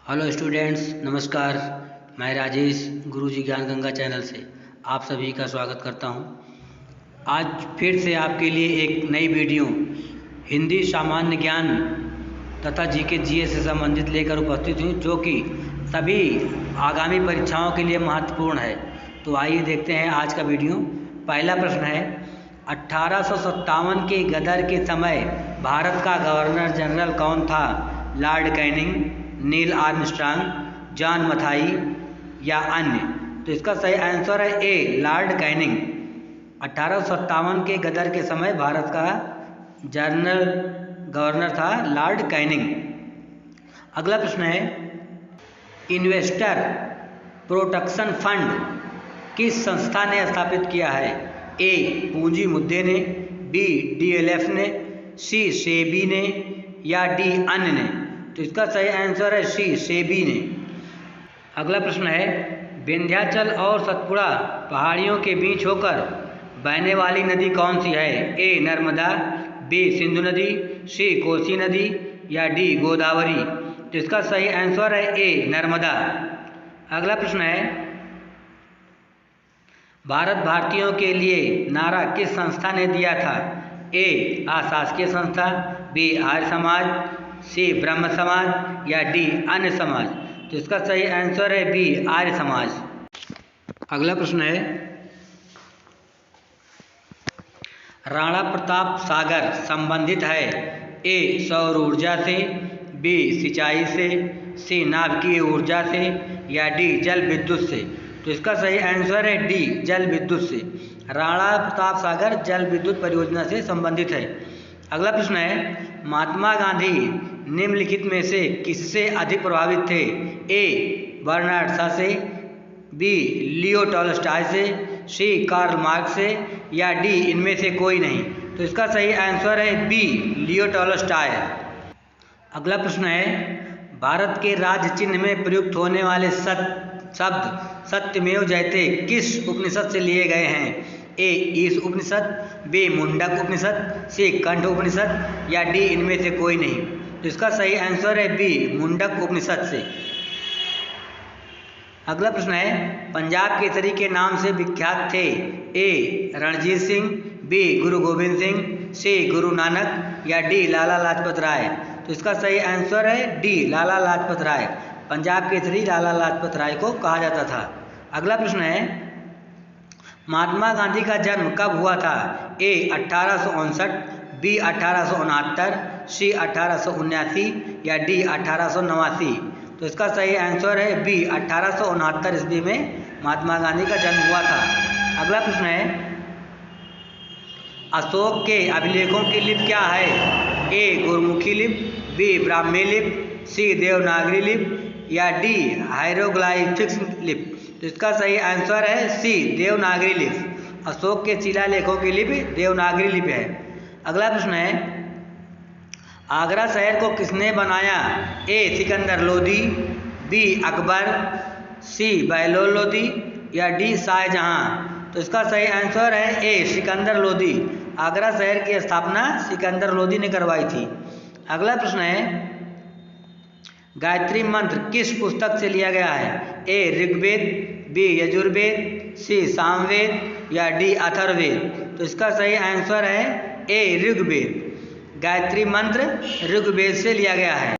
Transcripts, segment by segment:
Hello students, नमस्कार। मैं राजेश गुरुजी ज्ञान गंगा चैनल से आप सभी का स्वागत करता हूं। आज फिर से आपके लिए एक नई वीडियो हिंदी सामान्य ज्ञान तथा जीके जीएस से संबंधित लेकर उपस्थित हूं, जो कि सभी आगामी परीक्षाओं के लिए महत्वपूर्ण है। तो आइए देखते हैं आज का वीडियो। पहला प्रश्न है, 1857 के गदर के समय भारत का गवर्नर जनरल कौन था? Lord Canning, Neil Armstrong, John Mathai या अन्य? तो इसका सही आंसर है ए, लॉर्ड कैनिंग। 1857 के गदर के समय भारत का जनरल गवर्नर था लॉर्ड कैनिंग। अगला प्रश्न है, इन्वेस्टर प्रोटेक्शन फंड किस संस्था ने स्थापित किया है? ए, पूंजी मुद्दे ने, बी, डीएलएफ ने, सी, सेबी ने या डी, अन्य ने? तो इसका सही आंसर है सी, सेबी ने। अगला प्रश्न है, विंध्याचल और सतपुड़ा पहाड़ियों के बीच होकर बहने वाली नदी कौन सी है? ए, नर्मदा, बी, सिंधु नदी, सी, कोसी नदी या डी, गोदावरी? तो इसका सही आंसर है ए, नर्मदा। अगला प्रश्न है, भारत भारतीयों के लिए नारा किस संस्था ने दिया था? ए, अशासकीय संस्था, बी, आर्य समाज, सी, ब्रह्म समाज या डी, अन्य समाज? तो इसका सही आंसर है बी, आर्य समाज। अगला प्रश्न है, राणा प्रताप सागर संबंधित है? ए, सौर ऊर्जा से, बी, सिंचाई से, सी, नाभिकीय ऊर्जा से या डी, जल विद्युत से? तो इसका सही आंसर है डी, जल विद्युत से। राणा प्रताप सागर जल विद्युत परियोजना से संबंधित है। अगला प्रश्न है, महात्मा गांधी निम्नलिखित में से किससे अधिक प्रभावित थे? ए, बर्नार्ड शॉ से, बी, लियो टॉलस्टॉय से, सी, कार्ल मार्क्स से या डी, इनमें से कोई नहीं? तो इसका सही आंसर है बी, लियो टॉलस्टॉय। अगला प्रश्न है, भारत के राज्य चिन्ह में प्रयुक्त होने वाले शब्द सत्यमेव जयते किस उपनिषद से लिए गए हैं? ए, ईश उपनिषद, बी, मुंडक उपनिषद, सी, कंठ उपनिषद या डी, इनमें से कोई नहीं? तो इसका सही आंसर है बी, मुंडक उपनिषद से। अगला प्रश्न है, पंजाब केसरी के नाम से विख्यात थे? ए, रणजीत सिंह, बी, गुरु गोविंद सिंह, सी, गुरु नानक या डी, लाला लाजपत राय? तो इसका सही आंसर है डी, लाला लाजपत राय। पंजाब केसरी लाला लाजपत राय को कहा जाता था। अगला प्रश्न है, महात्मा गांधी का जन्म कब हुआ था? ए, 1859, बी, 1869, सी, 1879 या डी, 1889? तो इसका सही आंसर है बी, 1869 ईस्वी में महात्मा गांधी का जन्म हुआ था। अगला प्रश्न है, अशोक के अभिलेखों की लिपि क्या है? ए, गुरमुखी लिपि, बी, ब्राह्मी लिपि, सी, देवनागरी लिपि या डी, हायरोग्लाइफिक्स लिपि? तो इसका सही आंसर है सी, देवनागरी लिपि। अशोक के शिलालेखों की लिपि देवनागरी लिपि है। अगला प्रश्न है, आगरा शहर को किसने बनाया? ए, सिकंदर लोदी, बी, अकबर, सी, बहलोल लोदी या डी, शाहजहां? तो इसका सही आंसर है ए, सिकंदर लोदी। आगरा शहर की स्थापना सिकंदर लोदी ने करवाई थी। अगला प्रश्न है, गायत्री मंत्र किस पुस्तक से लिया गया है? ए, ऋग्वेद, बी, यजुर्वेद, सी, सामवेद या डी, अथर्ववेद? तो इसका सही आंसर है ए, ऋग्वेद। गायत्री मंत्र ऋग्वेद से लिया गया है।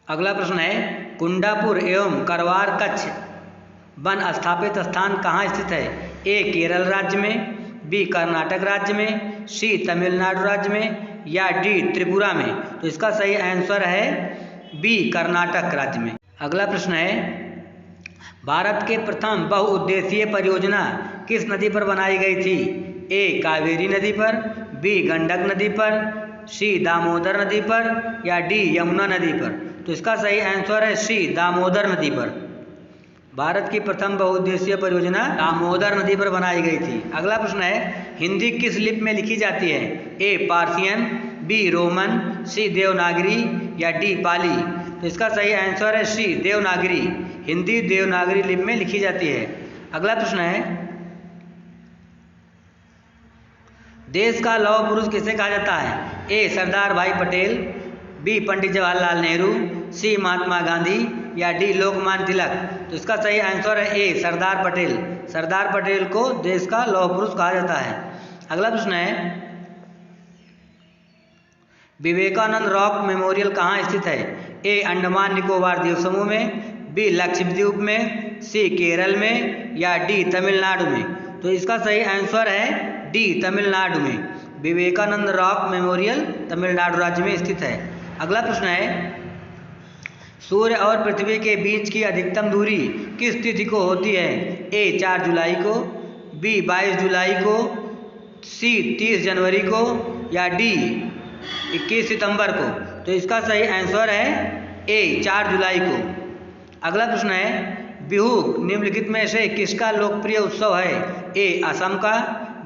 अगला प्रश्न है, कुंडापुर एवं करवार कच्छ वन स्थापित स्थान कहाँ स्थित है? ए, केरल राज्य में, बी, कर्नाटक राज्य में, सी, तमिलनाडु राज्य में या डी, त्रिपुरा में? तो इसका सही आंसर है बी, कर्नाटक राज्य में। अगला प्रश्न है, भारत के प्रथम बहुउद्देशीय परियोजना किस नदी पर बनाई गई थी? ए, कावेरी नदी पर, बी, गंडक नदी पर, सी, दामोदर नदी पर या डी, यमुना नदी पर? तो इसका सही आंसर है सी, दामोदर नदी पर। भारत की प्रथम बहुउद्देशीय परियोजना दामोदर नदी पर बनाई गई थी। अगला प्रश्न है, हिंदी किस लिपि में लिखी जाती है? ए, पार्सियन, बी, रोमन, सी, देवनागरी या डी, पाली? तो इसका सही आंसर है सी, देवनागरी। हिंदी देवनागरी लिपि में लिखी जाती है। अगला प्रश्न है, देश का लौह पुरुष किसे कहा जाता है? ए, सरदार भाई पटेल, बी, पंडित जवाहरलाल नेहरू, सी महात्मा गांधी या डी लोकमान्य तिलक। तो इसका सही आंसर है ए सरदार पटेल। सरदार पटेल को देश का लौह पुरुष कहा जाता है। अगला प्रश्न है, विवेकानंद रॉक मेमोरियल कहाँ स्थित है? ए अंडमान निकोबार द्वीप समूह में, बी लक्षद्वीप में, सी केरल में या डी तमिलनाडु में। तो इसका सही आंसर है डी तमिलनाडु में। विवेकानंद रॉक मेमोरियल तमिलनाडु राज्य में स्थित है। अगला प्रश्न है, सूर्य और पृथ्वी के बीच की अधिकतम दूरी किस तिथि को होती है? ए 4 जुलाई को, बी 22 जुलाई को, सी 30 जनवरी को या डी 21 सितंबर को। तो इसका सही आंसर है ए 4 जुलाई को। अगला प्रश्न है, बिहू निम्नलिखित में से किसका लोकप्रिय उत्सव है? ए असम का,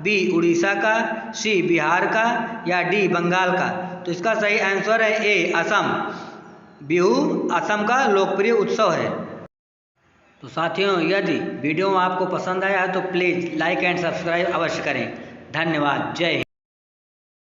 बी उड़ीसा का, सी बिहार का या डी बंगाल का। तो इसका सही आंसर है ए असम। बिहू असम का लोकप्रिय उत्सव है। तो साथियों, यदि वीडियो आपको पसंद आया है तो प्लीज़ लाइक एंड सब्सक्राइब अवश्य करें। धन्यवाद। जय हिंद।